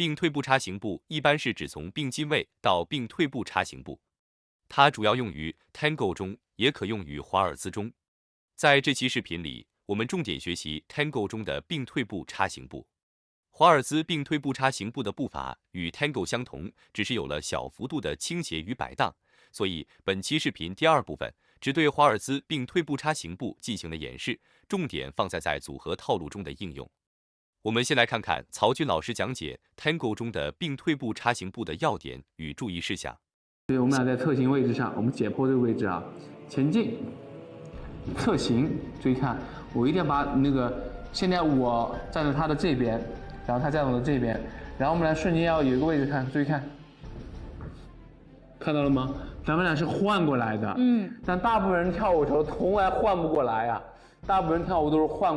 并退步插行步一般是指从并进位到并退步插行步，它主要用于 Tango 中，也可用于华尔兹中。在这期视频里，我们重点学习 Tango 中的并退步插行步。华尔兹并退步插行步的步伐与 Tango 相同，只是有了小幅度的倾斜与摆荡，所以本期视频第二部分只对华尔兹并退步插行步进行了演示，重点放在组合套路中的应用。我们先来看看曹军老师讲解 Tango 中的并退步插行步的要点与注意事项。所以我们俩在侧行位置上，我们解剖这个位置啊，前进，侧行，注意看，我一定要把那个，现在我站在他的这边，然后他站在我的这边，然后我们俩瞬间要有一个位置看，注意看，看到了吗？咱们俩是换过来的，但大部分人跳舞的时候从来换不过来啊，大部分人跳舞都是换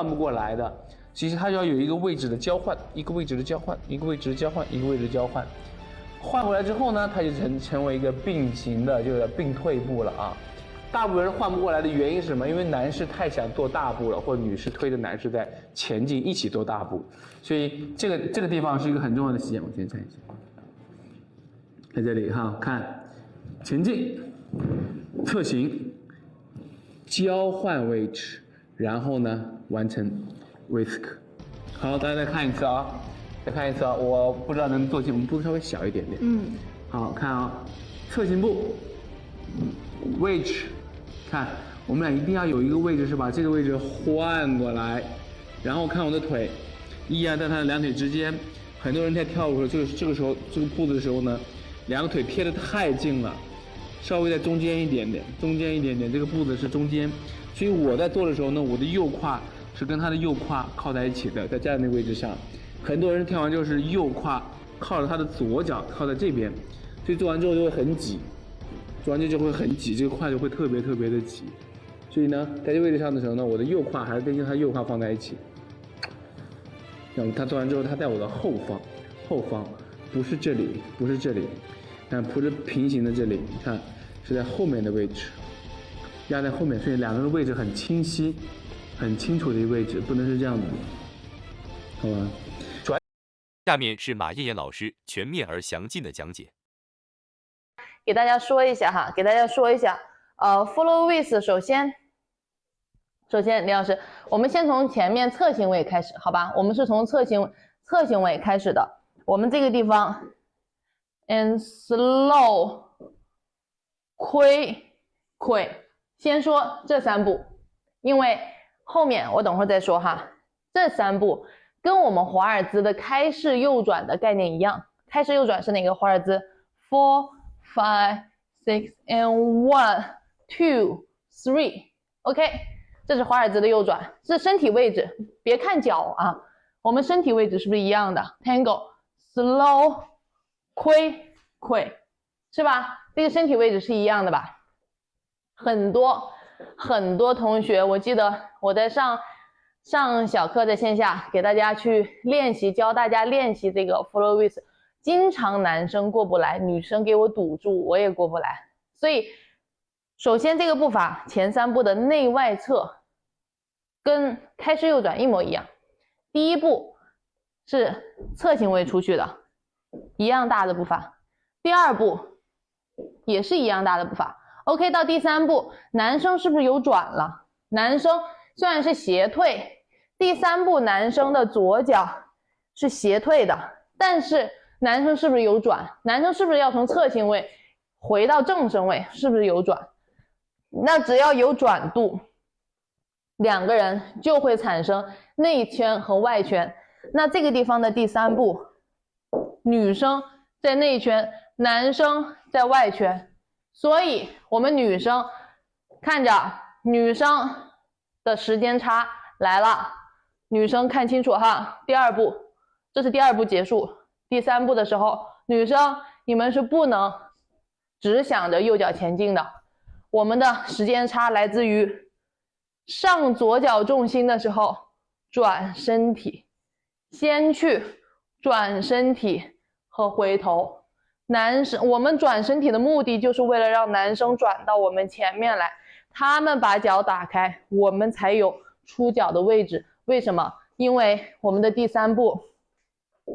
不过来的。其实它要有一个位置的交换，一个位置的交换，一个位置的交换，一个位置的交换。换过来之后呢，它就成为一个并行的，就是并退步了啊。大部分人换不过来的原因是什么？因为男士太想做大步了，或者女士推着男士在前进一起做大步，所以这个地方是一个很重要的细节。我先看一下，在这里哈，看前进、侧行、交换位置，然后呢完成 whisk。好，大家再看一次啊。再看一次啊，我不知道能做起，我们步稍微小一点点。好看啊，侧行步，位置，看我们俩一定要有一个位置是把这个位置换过来，然后看我的腿，依然在他的两腿之间。很多人在跳舞的时候，这个时候这个步子的时候呢，两个腿贴得太近了，稍微在中间一点点，这个步子是中间。所以我在做的时候呢，我的右胯是跟他的右胯靠在一起的，在这样的位置上。很多人跳完就是右胯靠着他的左脚靠在这边，所以做完之后就会很挤，这个胯就会特别的挤。所以呢，在这位置上的时候呢，我的右胯还是跟他右胯放在一起。那么他做完之后，他在我的后方，不是这里，但不是平行的这里，你看是在后面的位置，压在后面，所以两个人的位置很清晰、很清楚的一个位置，不能是这样的，好吧？下面是马艳艳老师全面而详尽的讲解。给大家说一下哈，follow with 首先李老师，我们先从前面侧行位开始，好吧？我们是从侧行位开始的。我们这个地方 and slow 亏，先说这三步，因为后面我等会儿再说哈。这三步跟我们华尔兹的开式右转的概念一样，开式右转是哪个华尔兹 ？4 5 6 and 1 2 3 OK， 这是华尔兹的右转，是身体位置，别看脚啊，我们身体位置是不是一样的 ？Tango slow 亏是吧？这个身体位置是一样的吧？很多同学，我记得我在上小课，在线下给大家去练习，教大家练习这个 follow with， 经常男生过不来，女生给我堵住，我也过不来。所以首先这个步伐前三步的内外侧跟开式右转一模一样，第一步是侧行位出去的，一样大的步伐，第二步也是一样大的步伐。OK， 到第三步，男生是不是有转了？男生虽然是斜退，第三步男生的左脚是斜退的，但是男生是不是有转？男生是不是要从侧行位回到正身位？是不是有转？那只要有转度，两个人就会产生内圈和外圈。那这个地方的第三步，女生在内圈，男生在外圈，所以我们女生看着女生的时间差来了，女生看清楚哈，第二步，这是第二步结束。第三步的时候，女生你们是不能只想着右脚前进的，我们的时间差来自于上左脚重心的时候转身体，先去转身体和回头。男生，我们转身体的目的就是为了让男生转到我们前面来，他们把脚打开，我们才有出脚的位置。为什么？因为我们的第三步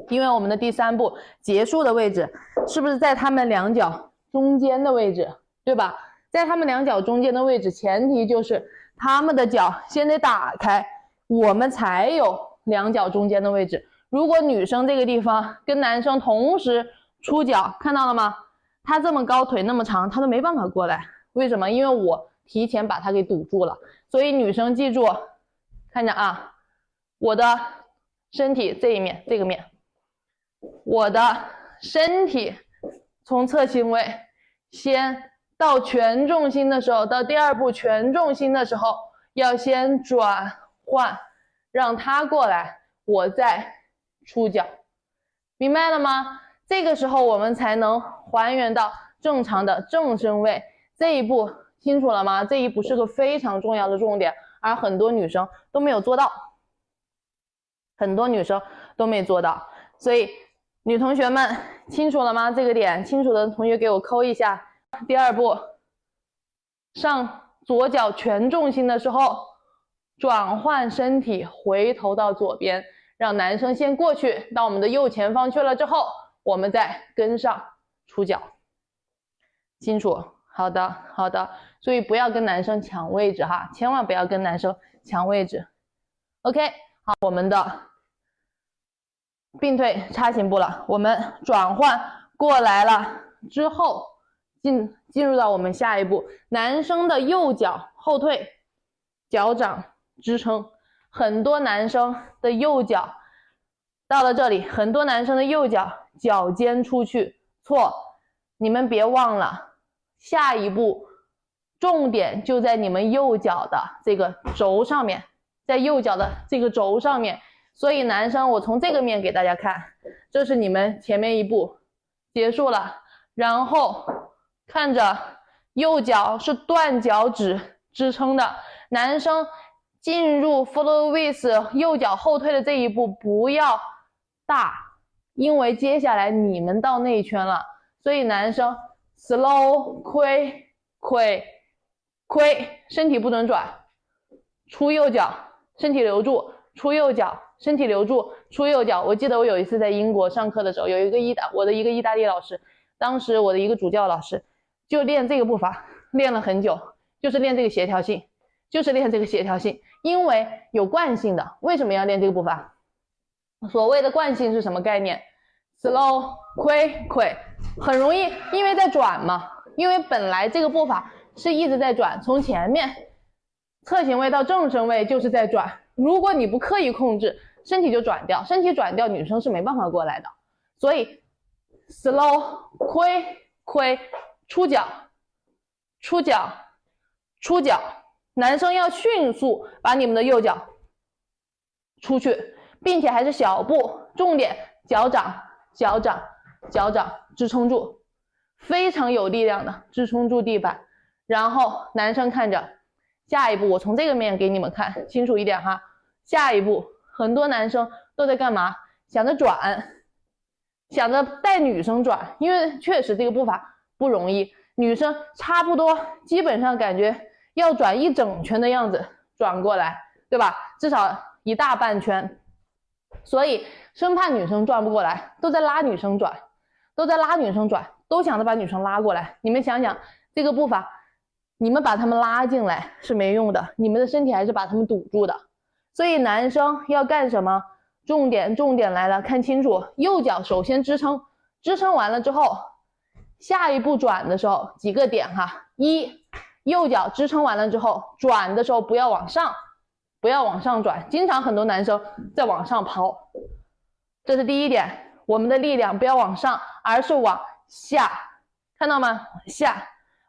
因为我们的第3步结束的位置是不是在他们两脚中间的位置，对吧？在他们两脚中间的位置，前提就是他们的脚先得打开，我们才有两脚中间的位置。如果女生这个地方跟男生同时出脚，看到了吗？他这么高，腿那么长，他都没办法过来。为什么？因为我提前把他给堵住了。所以女生记住，看着啊，我的身体这一面，这个面，我的身体从侧心位先到全重心的时候，到第2步全重心的时候，要先转换，让他过来，我再出脚，明白了吗？这个时候我们才能还原到正常的正身位。这一步清楚了吗？这一步是个非常重要的重点，而很多女生都没有做到，很多女生都没做到。所以女同学们清楚了吗？这个点清楚的同学给我扣一下。第2步，上左脚全重心的时候，转换身体回头到左边，让男生先过去到我们的右前方去了之后，我们再跟上出脚。清楚？好的，好的。所以不要跟男生抢位置哈，千万不要跟男生抢位置。OK， 好，我们的并腿叉形步了，我们转换过来了之后，进入到我们下一步，男生的右脚后退，脚掌支撑。很多男生的右脚到了这里，很多男生的右脚脚尖出去，错，你们别忘了，下一步重点就在你们右脚的这个轴上面，在右脚的这个轴上面。所以男生，我从这个面给大家看，这是你们前面一步结束了，然后看着右脚是断脚趾支撑的，男生进入 follow with 右脚后退的这一步不要大，因为接下来你们到内圈了，所以男生 slow 亏，身体不准转，出右脚，身体留住，出右脚，身体留住，出右脚。我记得我有一次在英国上课的时候，有一个我的一个意大利老师，当时我的一个主教老师就练这个步伐，练了很久，就是练这个协调性，因为有惯性的。为什么要练这个步伐？所谓的惯性是什么概念？ slow 亏，很容易，因为在转嘛，因为本来这个步伐是一直在转，从前面侧行位到正身位就是在转，如果你不刻意控制，身体就转掉，身体转掉，女生是没办法过来的。所以 slow 亏，出脚，男生要迅速把你们的右脚出去，并且还是小步，重点脚掌支撑住，非常有力量的支撑住地板。然后男生看着下一步，我从这个面给你们看清楚一点哈。下一步很多男生都在干嘛？想着转，想着带女生转，因为确实这个步伐不容易，女生差不多基本上感觉要转一整圈的样子转过来，对吧？至少一大半圈，所以生怕女生转不过来，都在拉女生转，都想着把女生拉过来。你们想想这个步伐，你们把他们拉进来是没用的，你们的身体还是把他们堵住的。所以男生要干什么？重点来了，看清楚，右脚首先支撑完了之后，下一步转的时候几个点哈。一，右脚支撑完了之后，转的时候不要往上转，经常很多男生在往上抛，这是第一点，我们的力量不要往上，而是往下，看到吗？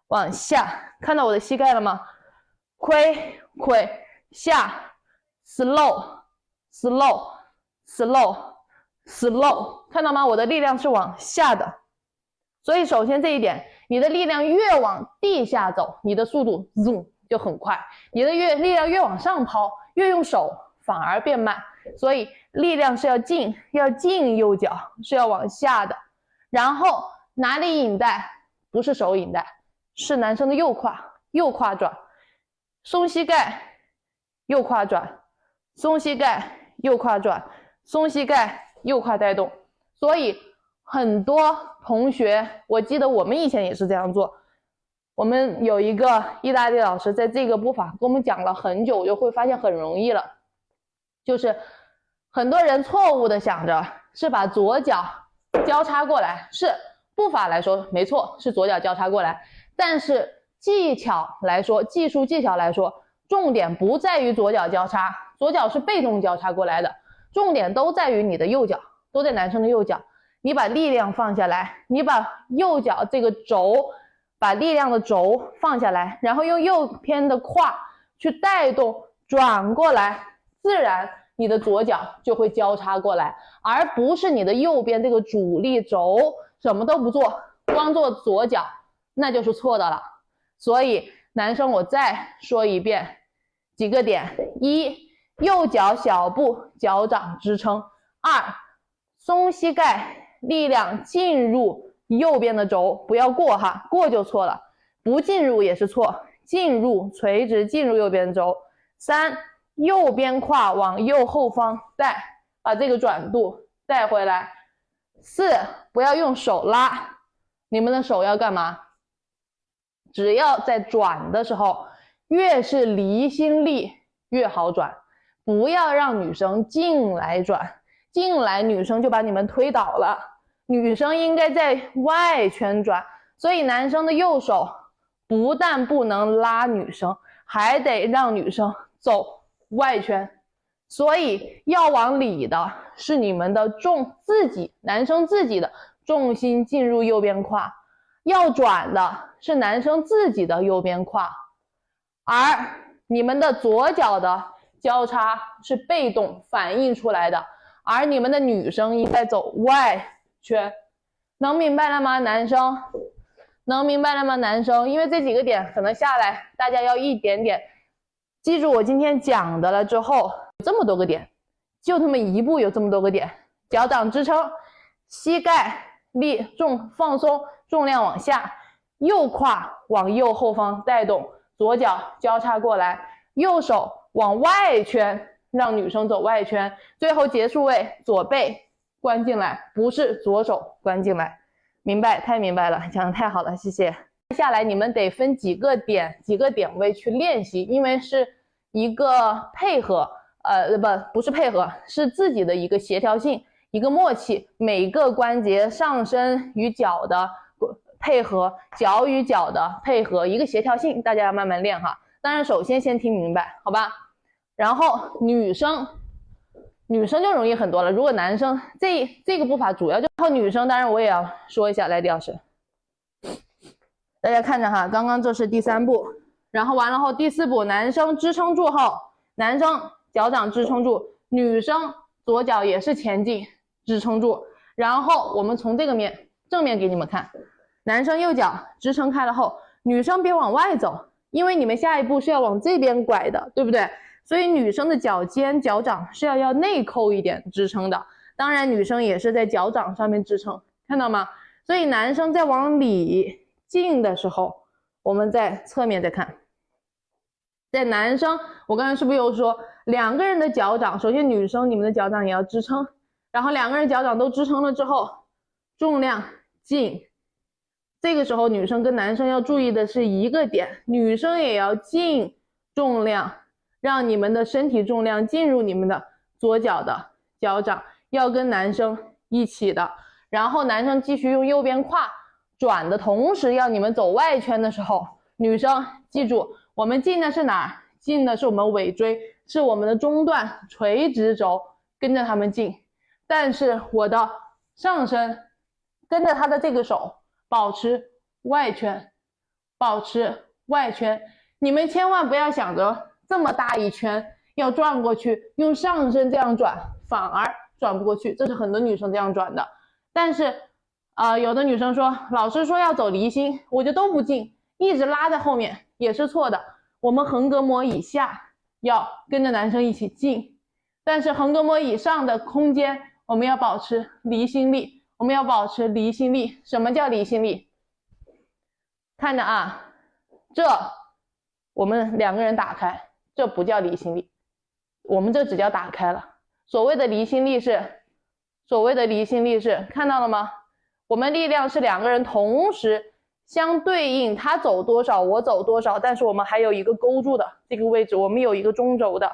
往下，看到我的膝盖了吗？亏，下 slow， 看到吗？我的力量是往下的。所以首先这一点，你的力量越往地下走，你的速度 zoom 就很快，你的力量越往上抛，越用手反而变慢。所以力量是要进右脚，是要往下的。然后哪里引带？不是手引带，是男生的右胯转，松膝盖，右胯转，松膝盖，右胯转，松膝盖，右胯带动。所以很多同学，我记得我们以前也是这样做。我们有一个意大利老师在这个步法跟我们讲了很久，我就会发现很容易了，就是很多人错误的想着是把左脚交叉过来，是步法来说没错，是左脚交叉过来，但是技巧来说，技术技巧来说，重点不在于左脚交叉，左脚是被动交叉过来的，重点都在于你的右脚，都在男生的右脚。你把力量放下来，你把右脚这个轴，把力量的轴放下来，然后用右边的胯去带动转过来，自然你的左脚就会交叉过来，而不是你的右边这个主力轴什么都不做，光做左脚，那就是错的了。所以男生我再说一遍几个点：一，右脚小步脚掌支撑；二，松膝盖，力量进入右边的轴，不要过哈，过就错了，不进入也是错，进入垂直进入右边轴。三，右边胯往右后方带，把这个转度带回来。四，不要用手拉，你们的手要干嘛？只要在转的时候，越是离心力越好转，不要让女生进来转，进来女生就把你们推倒了，女生应该在外圈转。所以男生的右手不但不能拉女生，还得让女生走外圈。所以要往里的是你们的男生自己的重心进入右边胯，要转的是男生自己的右边胯，而你们的左脚的交叉是被动反映出来的，而你们的女生应该走外圈。能明白了吗，男生？能明白了吗，男生？因为这几个点可能下来大家要一点点记住我今天讲的了之后，这么多个点，就这么一步有这么多个点：脚掌支撑，膝盖力重放松，重量往下，右胯往右后方带动，左脚交叉过来，右手往外圈，让女生走外圈，最后结束位左背关进来，不是左手关进来。明白？太明白了，讲得太好了，谢谢。接下来你们得分几个点位去练习，因为是一个配合，不是配合，是自己的一个协调性，一个默契，每个关节上身与脚的配合，脚与脚的配合，一个协调性，大家要慢慢练哈。当然首先听明白，好吧？然后女生就容易很多了，如果男生这个步伐主要就靠女生，当然我也要说一下，来，李老师大家看着哈，刚刚这是第3步，然后完了后第4步，男生支撑住后，男生脚掌支撑住，女生左脚也是前进支撑住，然后我们从这个正面给你们看，男生右脚支撑开了后，女生别往外走，因为你们下一步是要往这边拐的，对不对？所以女生的脚尖脚掌是要内扣一点支撑的，当然女生也是在脚掌上面支撑，看到吗？所以男生在往里进的时候，我们在侧面再看，在男生我刚才是不是有说两个人的脚掌，首先女生你们的脚掌也要支撑，然后两个人脚掌都支撑了之后，重量进，这个时候女生跟男生要注意的是一个点，女生也要进重量，让你们的身体重量进入你们的左脚的脚掌，要跟男生一起的。然后男生继续用右边胯转的同时，要你们走外圈的时候，女生记住，我们进的是哪儿？进的是我们尾椎，是我们的中段垂直轴，跟着他们进。但是我的上身跟着他的这个手，保持外圈，保持外圈。你们千万不要想着这么大一圈要转过去，用上身这样转反而转不过去，这是很多女生这样转的。但是有的女生说老师说要走离心，我就都不进，一直拉在后面，也是错的。我们横膈膜以下要跟着男生一起进，但是横膈膜以上的空间我们要保持离心力，我们要保持离心力。什么叫离心力？看着啊，这我们两个人打开，这不叫离心力，我们这只叫打开了。所谓的离心力是所谓的离心力是看到了吗？我们力量是两个人同时相对应，他走多少我走多少，但是我们还有一个勾住的这个位置，我们有一个中轴的，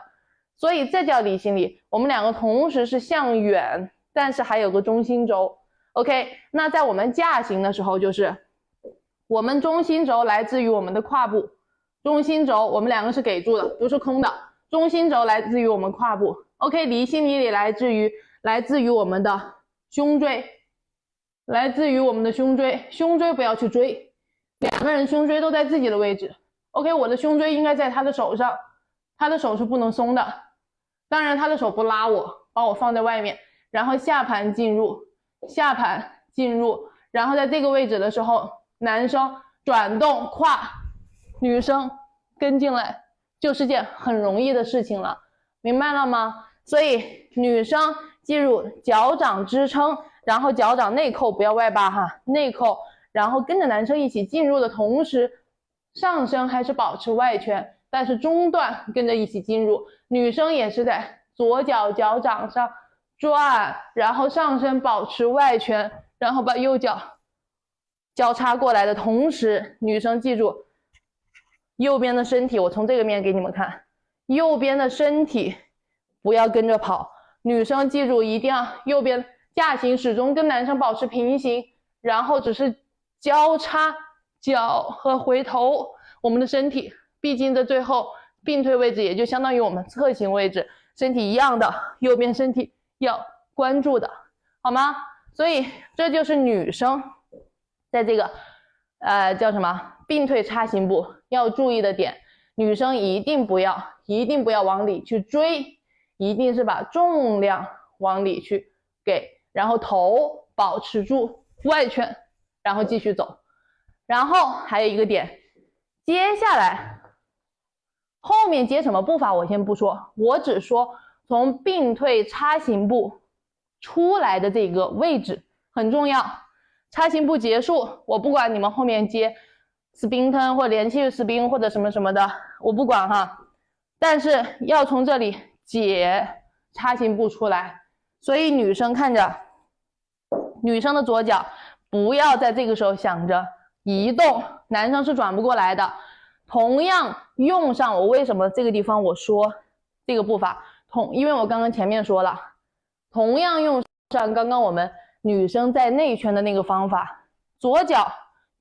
所以这叫离心力。我们两个同时是向远，但是还有个中心轴。OK， 那在我们架行的时候，就是我们中心轴来自于我们的胯部，中心轴我们两个是给住的，不是空的，中心轴来自于我们胯部。OK， 离心力来自于我们的胸椎，来自于我们的胸椎，胸椎不要去追，两个人胸椎都在自己的位置。OK， 我的胸椎应该在他的手上，他的手是不能松的，当然他的手不拉我，把我放在外面，然后下盘进入，下盘进入，然后在这个位置的时候，男生转动胯，女生跟进来，就是件很容易的事情了，明白了吗？所以女生记住脚掌支撑，然后脚掌内扣，不要外八哈，内扣，然后跟着男生一起进入的同时，上身还是保持外圈，但是中段跟着一起进入，女生也是在左脚脚掌上转，然后上身保持外圈，然后把右脚交叉过来的同时，女生记住右边的身体，我从这个面给你们看，右边的身体不要跟着跑，女生记住一定要右边架行始终跟男生保持平行，然后只是交叉脚和回头，我们的身体毕竟在最后并退位置也就相当于我们侧行位置，身体一样的，右边身体要关注的，好吗？所以这就是女生在这个叫什么并退叉行步要注意的点，女生一定不要往里去追，一定是把重量往里去给，然后头保持住外圈，然后继续走。然后还有一个点，接下来后面接什么步伐我先不说，我只说从并退叉行步出来的这个位置很重要。叉行步结束，我不管你们后面接 spin turn 或连续 spin 或者什么什么的，我不管哈，但是要从这里解叉行步出来。所以女生看着，女生的左脚不要在这个时候想着移动，男生是转不过来的。同样用上我为什么这个地方我说这个步伐因为我刚刚前面说了，同样用上刚刚我们女生在内圈的那个方法，左脚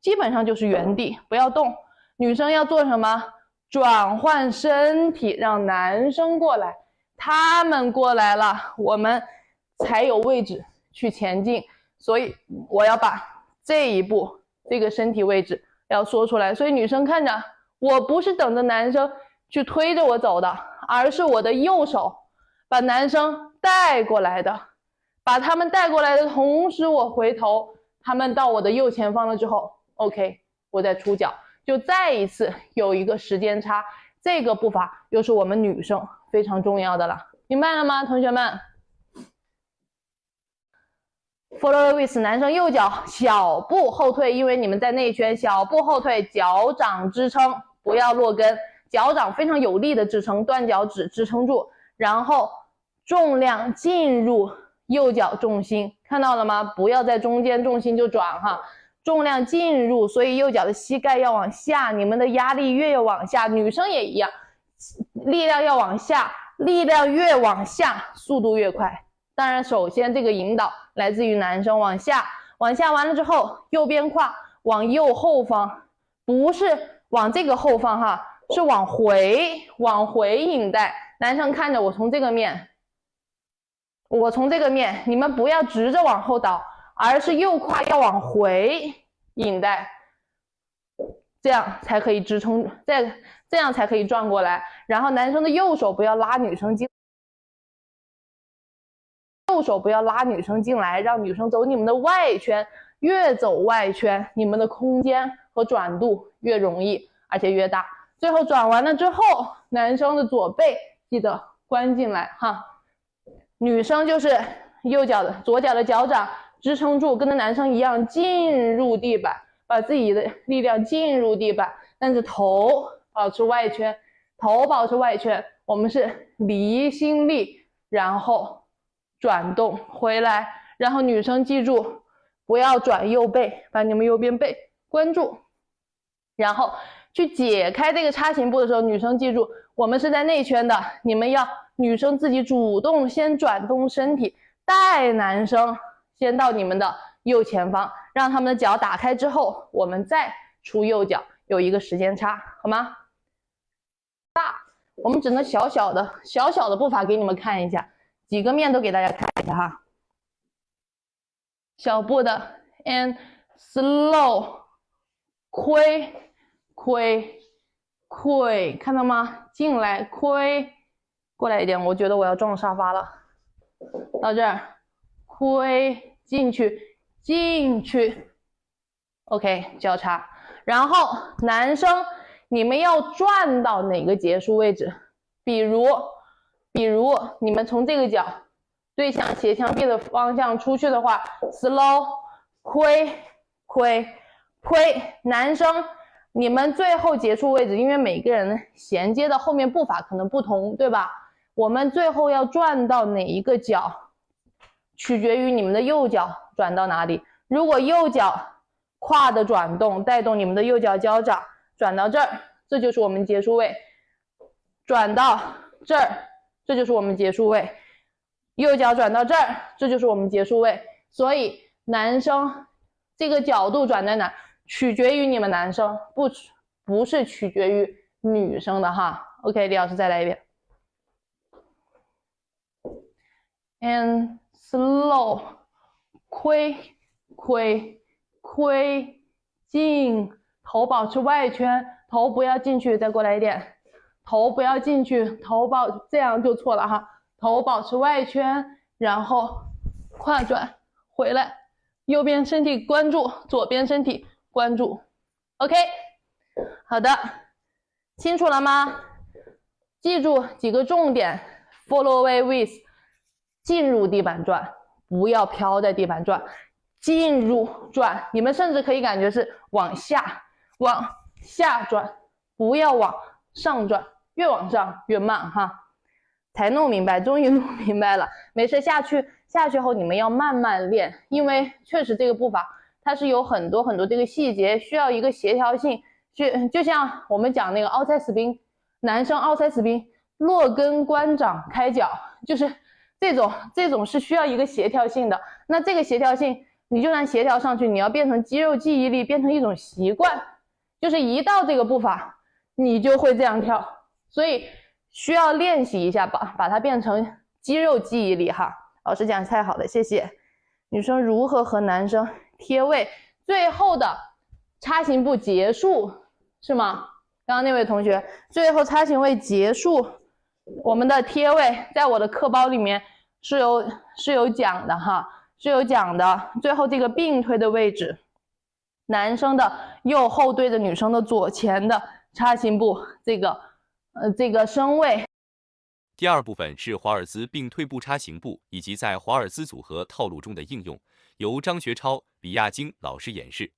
基本上就是原地不要动，女生要做什么？转换身体，让男生过来，他们过来了，我们才有位置去前进。所以我要把这一步这个身体位置要说出来。所以女生看着，我不是等着男生去推着我走的，而是我的右手把男生带过来的，把他们带过来的同时，我回头，他们到我的右前方了之后 OK， 我再出脚，就再一次有一个时间差。这个步伐又是我们女生非常重要的了，明白了吗同学们？ Follow with 男生右脚小步后退，因为你们在内圈，小步后退，脚掌支撑，不要落跟，脚掌非常有力的支撑，断脚趾支撑住，然后重量进入右脚重心，看到了吗？不要在中间重心就转哈，重量进入，所以右脚的膝盖要往下，你们的压力越往下，女生也一样，力量要往下，力量越往下，速度越快。当然首先这个引导来自于男生，往下，往下完了之后，右边胯往右后方，不是往这个后方哈，是往回引带。男生看着我从这个面，我从这个面，你们不要直着往后倒，而是右胯要往回引带，这样才可以支撑，这样才可以转过来。然后男生的右手不要拉女生进，右手不要拉女生进来，让女生走你们的外圈，越走外圈，你们的空间和转度越容易，而且越大。最后转完了之后，男生的左背记得关进来哈，女生就是左脚的脚掌支撑住，跟着男生一样进入地板，把自己的力量进入地板，但是头保持外圈，头保持外圈，我们是离心力，然后转动回来，然后女生记住不要转右背，把你们右边背关注，然后去解开这个叉形步的时候，女生记住我们是在内圈的，你们要女生自己主动先转动身体，带男生先到你们的右前方，让他们的脚打开之后，我们再出右脚，有一个时间差，好吗？我们整个小小的步伐给你们看一下，几个面都给大家看一下哈。小步的 and slow， 亏，看到吗？进来亏，过来一点，我觉得我要撞沙发了。到这儿，亏进去 ，OK， 交叉。然后男生，你们要转到哪个结束位置？比如你们从这个脚对向斜墙壁的方向出去的话 ，slow 亏，男生。你们最后结束位置，因为每个人衔接的后面步伐可能不同，对吧？我们最后要转到哪一个脚，取决于你们的右脚转到哪里。如果右脚胯的转动带动你们的右脚脚掌转到这儿，这就是我们结束位；转到这儿，这就是我们结束位；右脚转到这儿，这就是我们结束位。所以男生这个角度转在哪？取决于你们男生，不是取决于女生的哈。OK， 李老师再来一遍。And slow， 亏，进，头保持外圈，头不要进去，再过来一点，头不要进去，这样就错了哈。头保持外圈，然后胯转回来，右边身体关注，左边身体关注 ，OK， 好的，清楚了吗？记住几个重点 ：follow away with， 进入地板转，不要飘在地板转，进入转。你们甚至可以感觉是往下转，不要往上转，越往上越慢哈。才弄明白，终于弄明白了。没事，下去后你们要慢慢练，因为确实这个步伐。它是有很多这个细节，需要一个协调性，就像我们讲那个outside spin，男生outside spin，落跟关掌开脚，就是这种是需要一个协调性的。那这个协调性，你就算协调上去，你要变成肌肉记忆力，变成一种习惯，就是一到这个步伐，你就会这样跳，所以需要练习一下，把它变成肌肉记忆力哈。老师讲太好了，谢谢。女生如何和男生贴位，最后的叉形步结束是吗？刚刚那位同学，最后叉形位结束，我们的贴位在我的课包里面是有讲的哈，是有讲的。最后这个并推的位置，男生的右后对着女生的左前的叉形步，这个身位。第二部分是华尔兹并退步叉形步以及在华尔兹组合套路中的应用，由张学超、李亚京老师演示。